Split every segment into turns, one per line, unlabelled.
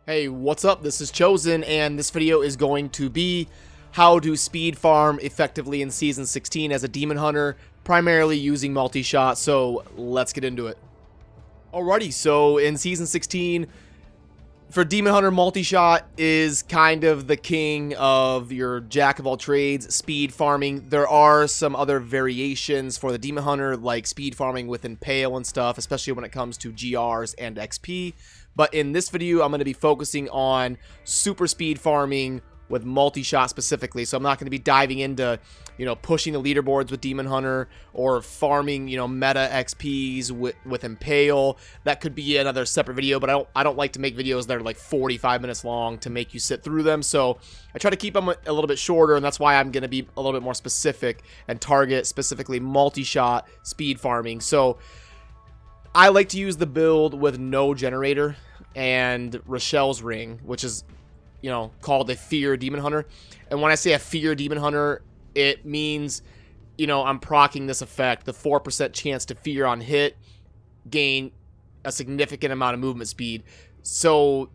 Hey, what's up? This is Chosen, and this video is going to be how to speed farm effectively in Season 16 as a Demon Hunter, primarily using Multishot, so let's get into it. Alrighty, so in Season 16, for Demon Hunter, Multishot is kind of the king of your jack-of-all-trades speed farming. There are some other variations for the Demon Hunter, like speed farming with Impale and stuff, especially when it comes to GRs and XP. But in this video, I'm going to be focusing on super speed farming with Multishot specifically. So I'm not going to be diving into, pushing the leaderboards with Demon Hunter or farming, meta XPs with Impale. That could be another separate video, but I don't like to make videos that are like 45 minutes long to make you sit through them. So I try to keep them a little bit shorter, and that's why I'm going to be a little bit more specific and target specifically Multishot speed farming. So I like to use the build with no generator and Rochelle's Ring, which is, called a Fear Demon Hunter. And when I say a Fear Demon Hunter, it means, I'm proccing this effect, the 4% chance to fear on hit, gain a significant amount of movement speed. So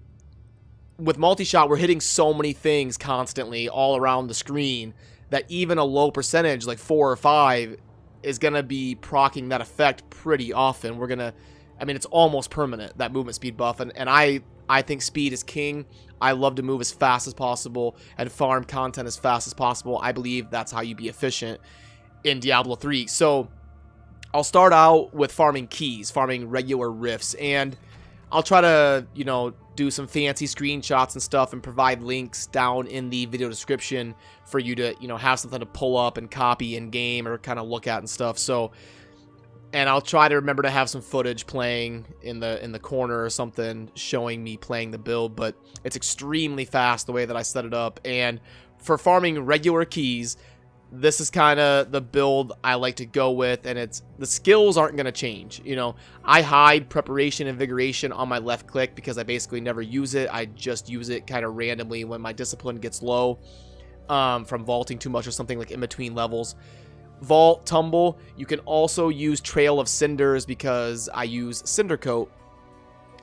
with Multishot, we're hitting so many things constantly all around the screen that even a low percentage, like 4 or 5, is going to be proccing that effect pretty often. It's almost permanent, that movement speed buff, and I think speed is king. I love to move as fast as possible and farm content as fast as possible. I believe that's how you be efficient in Diablo 3. So I'll start out with farming keys, farming regular rifts, and I'll try to, do some fancy screenshots and stuff and provide links down in the video description for you to, have something to pull up and copy in game or kind of look at and stuff. So, and I'll try to remember to have some footage playing in the corner or something showing me playing the build, but it's extremely fast the way that I set it up. And for farming regular keys, this is kind of the build I like to go with, and the skills aren't going to change. I hide Preparation and Invigoration on my left click because I basically never use it. I just use it kind of randomly when my discipline gets low from vaulting too much or something, like in between levels. Vault, Tumble. You can also use Trail of Cinders because I use Cinder Coat.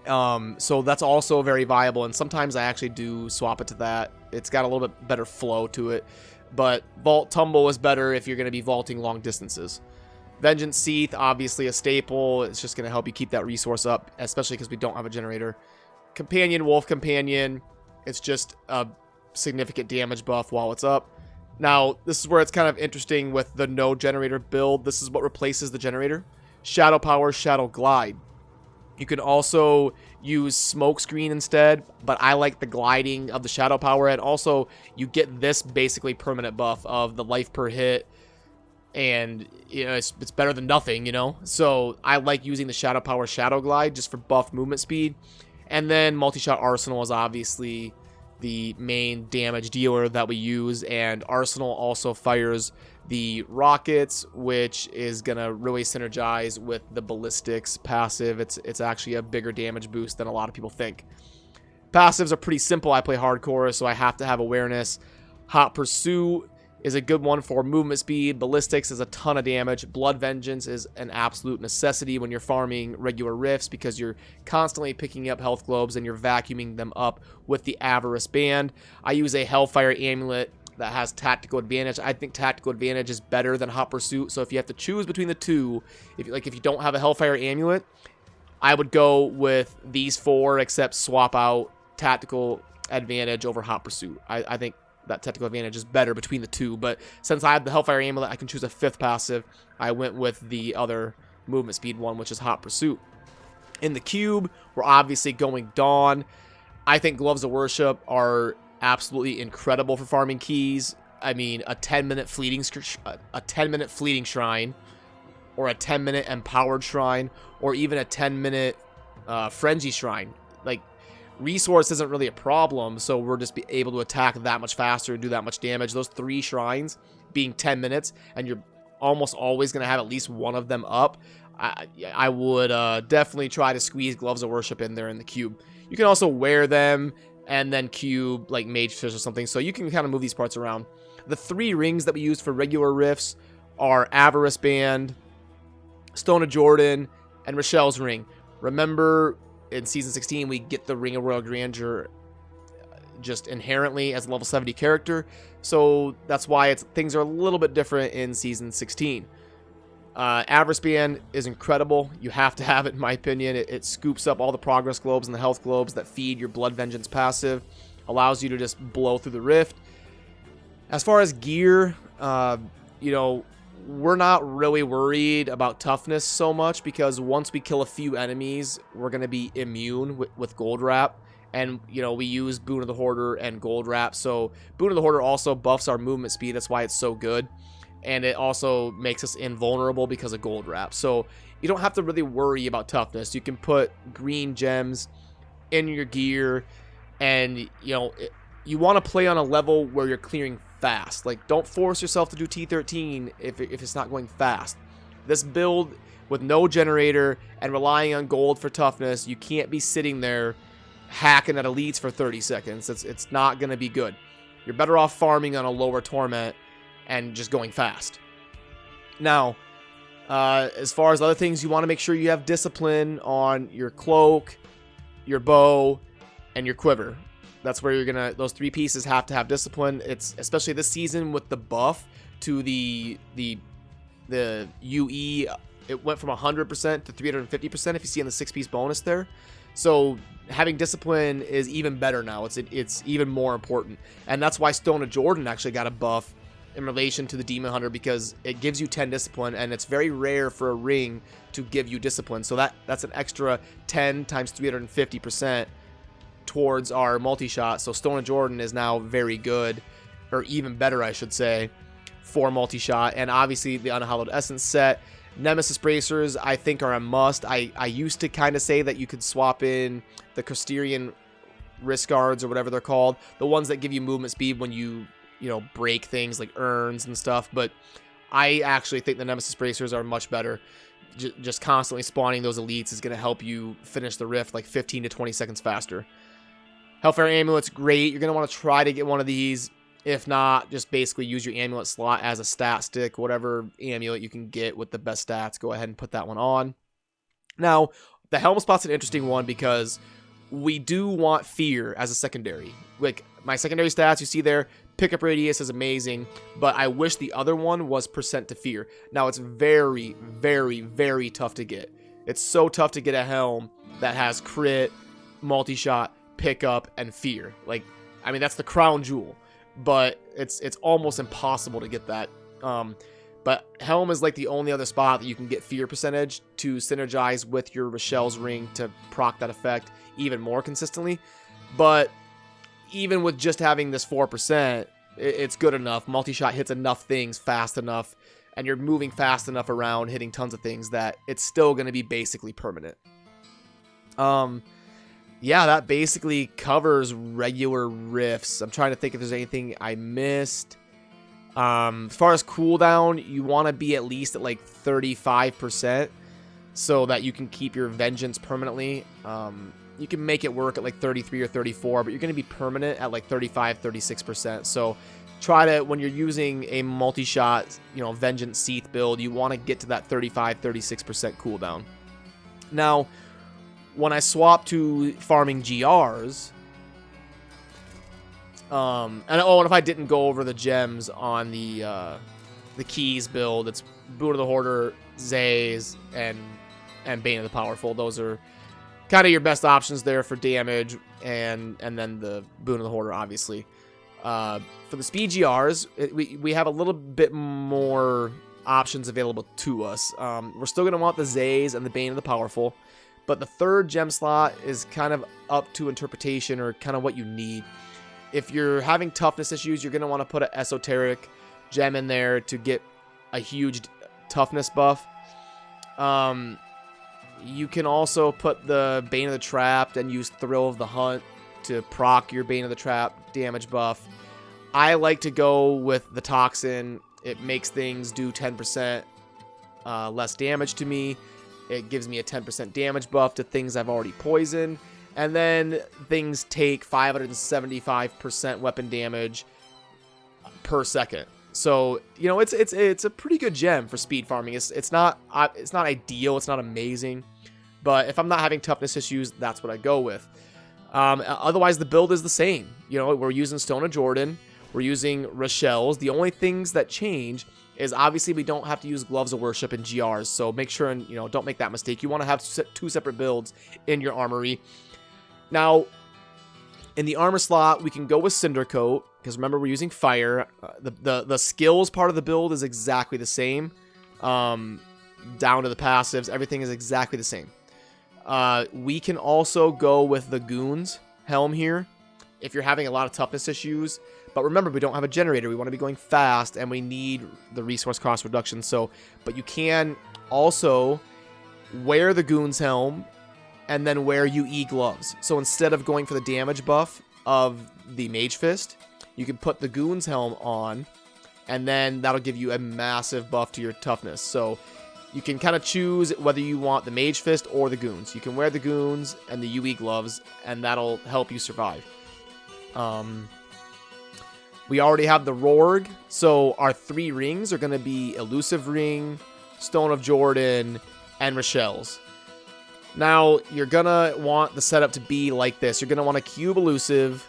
So that's also very viable, and sometimes I actually do swap it to that. It's got a little bit better flow to it. But Vault Tumble is better if you're going to be vaulting long distances. Vengeance Seath, obviously a staple. It's just going to help you keep that resource up, especially because we don't have a generator. Companion, Wolf Companion. It's just a significant damage buff while it's up. Now, this is where it's kind of interesting with the no generator build. This is what replaces the generator. Shadow Power, Shadow Glide. You can also use Smoke Screen instead, but I like the gliding of the Shadow Power, and also you get this basically permanent buff of the life per hit, and it's better than nothing, So I like using the Shadow Power, Shadow Glide just for buff movement speed. And then Multishot Arsenal is obviously the main damage dealer that we use, and Arsenal also fires the rockets, which is gonna really synergize with the ballistics passive. It's actually a bigger damage boost than a lot of people think. Passives are pretty simple. I play hardcore, so I have to have awareness. Hot Pursuit is a good one for movement speed. Ballistics is a ton of damage. Blood Vengeance is an absolute necessity when you're farming regular rifts because you're constantly picking up health globes and you're vacuuming them up with the Avarice Band. I use a Hellfire Amulet that has Tactical Advantage. I think Tactical Advantage is better than Hot Pursuit, so if you have to choose between the two, if you don't have a Hellfire Amulet, I would go with these 4, except swap out Tactical Advantage over Hot Pursuit. I think that Tactical Advantage is better between the two, but since I have the Hellfire Amulet, I can choose a 5th passive. I went with the other movement speed one, which is Hot Pursuit. In the cube, we're obviously going Dawn. I think Gloves of Worship are absolutely incredible for farming keys. I mean, a 10-minute fleeting shrine, or a 10-minute empowered shrine, or even a 10-minute frenzy shrine. Like, resource isn't really a problem, so we're just able to attack that much faster and do that much damage. Those 3 shrines being 10 minutes, and you're almost always going to have at least one of them up. I would definitely try to squeeze Gloves of Worship in there in the cube. You can also wear them and then cube like Mage Fish or something, so you can kind of move these parts around. The 3 rings that we use for regular rifts are Avarice Band, Stone of Jordan, and Rochelle's Ring. Remember, in Season 16, we get the Ring of Royal Grandeur just inherently as a level 70 character. So that's why things are a little bit different in Season 16. Avarice Band is incredible. You have to have it, in my opinion. It scoops up all the progress globes and the health globes that feed your Blood Vengeance passive. Allows you to just blow through the rift. As far as gear, you know, we're not really worried about toughness so much, because once we kill a few enemies, we're going to be immune with Gold Wrap. And, you know, we use Boon of the Hoarder and Gold Wrap. So Boon of the Hoarder also buffs our movement speed. That's why it's so good. And it also makes us invulnerable because of Gold Wrap. So you don't have to really worry about toughness. You can put green gems in your gear. And, you know, you want to play on a level where you're clearing fast. Like, don't force yourself to do T13 if it's not going fast. This build with no generator and relying on gold for toughness, you can't be sitting there hacking at elites for 30 seconds. It's not going to be good. You're better off farming on a lower torment and just going fast. Now, as far as other things, you want to make sure you have discipline on your cloak, your bow, and your quiver. That's where you're gonna, those three pieces have to have discipline. It's especially this season with the buff to the UE. It went from 100% to 350% if you see in the 6-piece bonus there. So having discipline is even better now. It's even more important. And that's why Stone of Jordan actually got a buff in relation to the Demon Hunter, because it gives you 10 discipline, and it's very rare for a ring to give you discipline. So that's an extra 10 times 350% towards our multi-shot. So Stone of Jordan is now very good, or even better, I should say, for multi-shot. And obviously the Unhallowed Essence set. Nemesis bracers, I think, are a must. I used to kind of say that you could swap in the Cristerian wrist guards, or whatever they're called, the ones that give you movement speed when you know, break things like urns and stuff. But I actually think the Nemesis bracers are much better. Just constantly spawning those elites is going to help you finish the rift like 15 to 20 seconds faster. Hellfire Amulet's great. You're going to want to try to get one of these. If not, just basically use your amulet slot as a stat stick. Whatever amulet you can get with the best stats, go ahead and put that one on. Now, the Helm Spot's an interesting one, because we do want fear as a secondary. Like, my secondary stats you see there, pickup radius is amazing, but I wish the other one was percent to fear. Now, it's very, very, very tough to get. It's so tough to get a helm that has crit, multi-shot, pickup, and fear. Like, I mean, that's the crown jewel, but it's almost impossible to get that. But helm is like the only other spot that you can get fear percentage to synergize with your Rochelle's ring to proc that effect even more consistently. But even with just having this 4%, it's good enough. Multi-shot hits enough things fast enough, and you're moving fast enough around, hitting tons of things, that it's still going to be basically permanent. Yeah, that basically covers regular rifts. I'm trying to think if there's anything I missed. As far as cooldown, you want to be at least at like 35% so that you can keep your vengeance permanently. You can make it work at like 33 or 34, but you're going to be permanent at like 35, 36%. So try to, when you're using a multi-shot, you know, Vengeance Seath build, you want to get to that 35, 36% cooldown. Now, when I swap to farming GRs, and if I didn't go over the gems on the keys build, it's Boon of the Hoarder, Zays, and Bane of the Powerful. Those are kind of your best options there for damage, and then the Boon of the Hoarder, obviously. For the speed GRs, we have a little bit more options available to us. We're still going to want the Zays and the Bane of the Powerful, but the third gem slot is kind of up to interpretation, or kind of what you need. If you're having toughness issues, you're going to want to put an esoteric gem in there to get a huge toughness buff. You can also put the Bane of the Trap and use Thrill of the Hunt to proc your Bane of the Trap damage buff. I like to go with the Toxin. It makes things do 10% less damage to me. It gives me a 10% damage buff to things I've already poisoned. And then things take 575% weapon damage per second. So, you know, it's a pretty good gem for speed farming. It's not ideal, it's not amazing, But if I'm not having toughness issues, that's what I go with. Otherwise, the build is the same. You know, we're using Stone of Jordan. We're using Rochelle's. The only things that change is obviously we don't have to use Gloves of Worship and GRs. So make sure and, you know, don't make that mistake. You want to have two separate builds in your armory. Now, in the armor slot, we can go with Cinder Coat, because remember, we're using fire. The skills part of the build is exactly the same. Down to the passives, everything is exactly the same. We can also go with the Goons helm here if you're having a lot of toughness issues. But remember, we don't have a generator. We want to be going fast, and we need the resource cost reduction. So, but you can also wear the Goons helm and then wear UE gloves. So instead of going for the damage buff of the Mage Fist, you can put the Goons helm on, and then that'll give you a massive buff to your toughness. So you can kind of choose whether you want the Mage Fist or the Goons. You can wear the Goons and the UE gloves, and that'll help you survive. We already have the Rorg, so our 3 rings are going to be Elusive Ring, Stone of Jordan, and Rochelle's. Now, you're going to want the setup to be like this. You're going to want a Cube Elusive,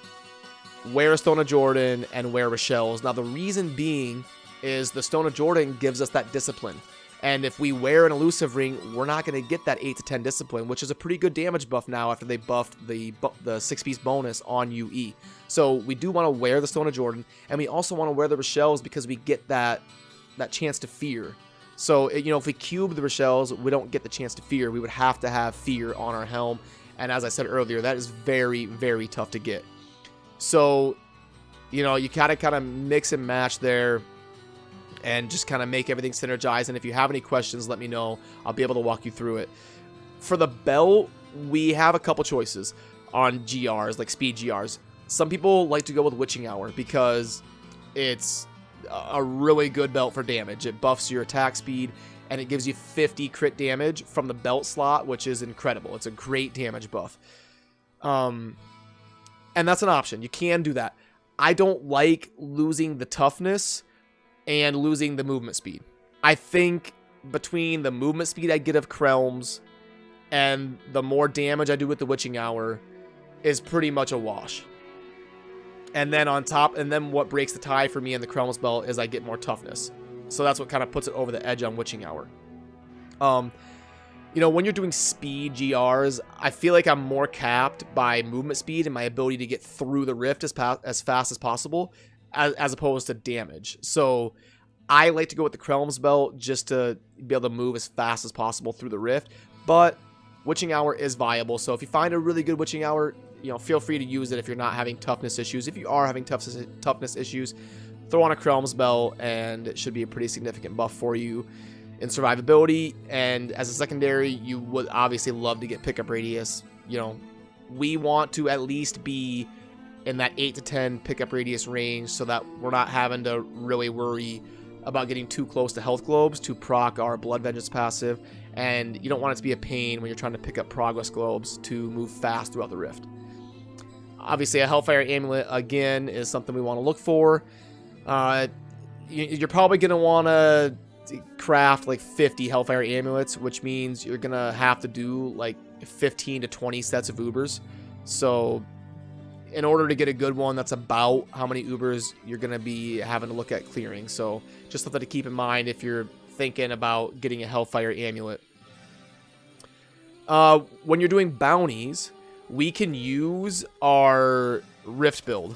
wear a Stone of Jordan, and wear Rochelle's. Now, the reason being is the Stone of Jordan gives us that discipline. And if we wear an Elusive Ring, we're not going to get that 8 to 10 discipline, which is a pretty good damage buff now after they buffed the 6-piece bonus on UE. So we do want to wear the Stone of Jordan, and we also want to wear the Rochelle's because we get that chance to fear. So, you know, if we cube the Rochelle's, we don't get the chance to fear. We would have to have fear on our helm. And as I said earlier, that is very, very tough to get. So, you know, you gotta kind of mix and match there and just kind of make everything synergize. And if you have any questions, let me know. I'll be able to walk you through it. For the belt, we have a couple choices on GRs, like speed GRs. Some people like to go with Witching Hour because it's a really good belt for damage. It buffs your attack speed, and it gives you 50 crit damage from the belt slot, which is incredible. It's a great damage buff. And that's an option. You can do that. I don't like losing the toughness and losing the movement speed. I think between the movement speed I get of Krelms and the more damage I do with the Witching Hour is pretty much a wash. And then on top, and then what breaks the tie for me in the Krelms belt is I get more toughness. So that's what kind of puts it over the edge on Witching Hour. You know, when you're doing speed GRs, I feel like I'm more capped by movement speed and my ability to get through the rift as fast as possible, as opposed to damage. So I like to go with the Krelms belt just to be able to move as fast as possible through the rift. But Witching Hour is viable. So if you find a really good Witching Hour, you know, feel free to use it if you're not having toughness issues. If you are having toughness issues, throw on a Krelms belt, and it should be a pretty significant buff for you in survivability. And as a secondary, you would obviously love to get pickup radius. You know, we want to at least be in that 8 to 10 pickup radius range so that we're not having to really worry about getting too close to health globes to proc our Blood Vengeance passive. And you don't want it to be a pain when you're trying to pick up progress globes to move fast throughout the rift. Obviously, a Hellfire Amulet, again, is something we want to look for. You're probably going to want to craft like 50 Hellfire Amulets, which means you're going to have to do like 15 to 20 sets of Ubers. So in order to get a good one, that's about how many Ubers you're going to be having to look at clearing. So just something to keep in mind if you're thinking about getting a Hellfire Amulet. When you're doing bounties, we can use our Rift build.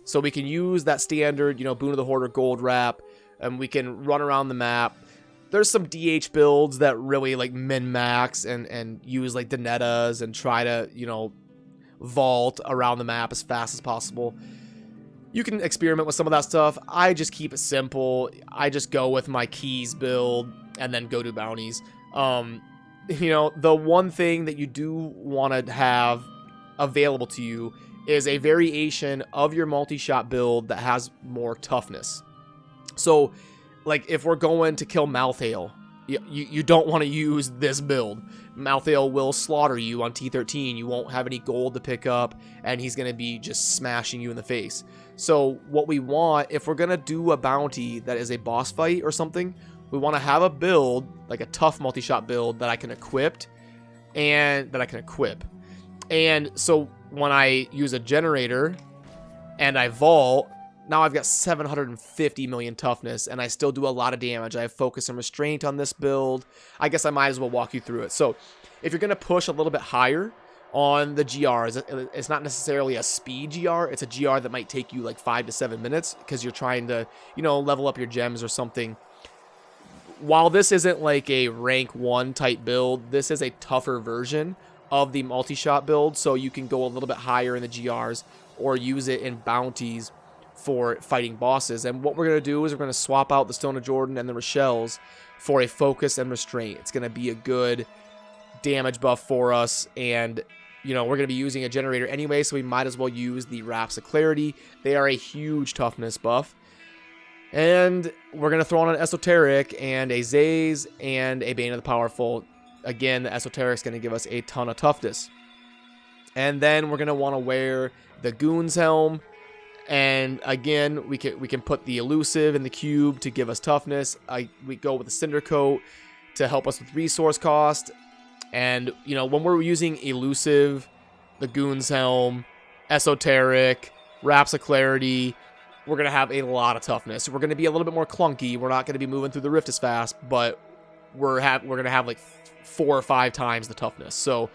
So we can use that standard, you know, Boon of the Hoarder gold wrap, and we can run around the map. There's some DH builds that really like min-max and use like Denettas and try to, you know, vault around the map as fast as possible. You can experiment with some of that stuff. I just keep it simple. I just go with my keys build and then go do bounties. You know, the one thing that you do want to have available to you is a variation of your multi-shot build that has more toughness. So, like, if we're going to kill Malthael, you don't want to use this build. Malthael will slaughter you on T13. You won't have any gold to pick up, and he's going to be just smashing you in the face. So what we want, if we're going to do a bounty that is a boss fight or something, we want to have a build, like a tough multi-shot build that I can equip and that I can equip. And so when I use a generator and I vault, now I've got 750 million toughness, and I still do a lot of damage. I have focus and restraint on this build. I guess I might as well walk you through it. So if you're going to push a little bit higher on the GRs, it's not necessarily a speed GR. It's a GR that might take you like 5 to 7 minutes because you're trying to, you know, level up your gems or something. While this isn't like a rank 1 type build, this is a tougher version of the multi-shot build, so you can go a little bit higher in the GRs or use it in bounties for fighting bosses. And what we're going to do is we're going to swap out the Stone of Jordan and the Rochelle's for a focus and restraint. It's going to be a good damage buff for us, and you know, we're going to be using a generator anyway, so we might as well use the Wraps of Clarity. They are a huge toughness buff. And we're going to throw on an Esoteric and a Zaze and a Bane of the Powerful. Again, the Esoteric's going to give us a ton of toughness. And then we're going to want to wear the Goon's Helm. And again, we can put the Elusive in the Cube to give us toughness. We go with the Cinder Coat to help us with resource cost. And, you know, when we're using Elusive, the Goon's Helm, Esoteric, Wraps of Clarity, we're going to have a lot of toughness. We're going to be a little bit more clunky. We're not going to be moving through the rift as fast, but we're going to have like 4 or 5 times the toughness. So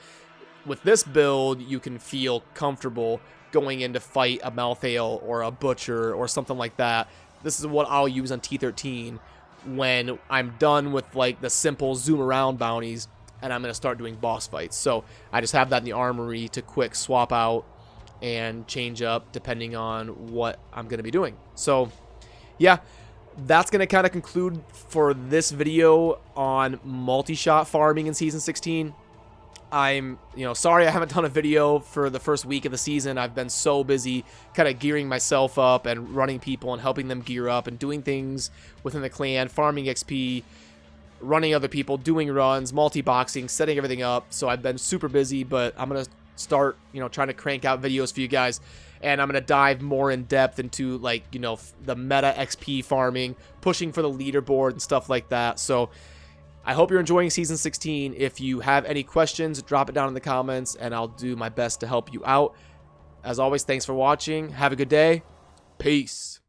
with this build, you can feel comfortable going in to fight a Malthael or a Butcher or something like that. This is what I'll use on T13 when I'm done with like the simple zoom around bounties and I'm going to start doing boss fights. So I just have that in the armory to quick swap out and change up depending on what I'm going to be doing. So yeah, that's going to kind of conclude for this video on multi-shot farming in Season 16. I'm, sorry I haven't done a video for the first week of the season. I've been so busy kind of gearing myself up and running people and helping them gear up and doing things within the clan, farming XP, running other people, doing runs, multi-boxing, setting everything up. So I've been super busy, but I'm going to start, trying to crank out videos for you guys. And I'm going to dive more in depth into like, the meta XP farming, pushing for the leaderboard and stuff like that. So I hope you're enjoying Season 16. If you have any questions, drop it down in the comments, and I'll do my best to help you out. As always, thanks for watching. Have a good day. Peace.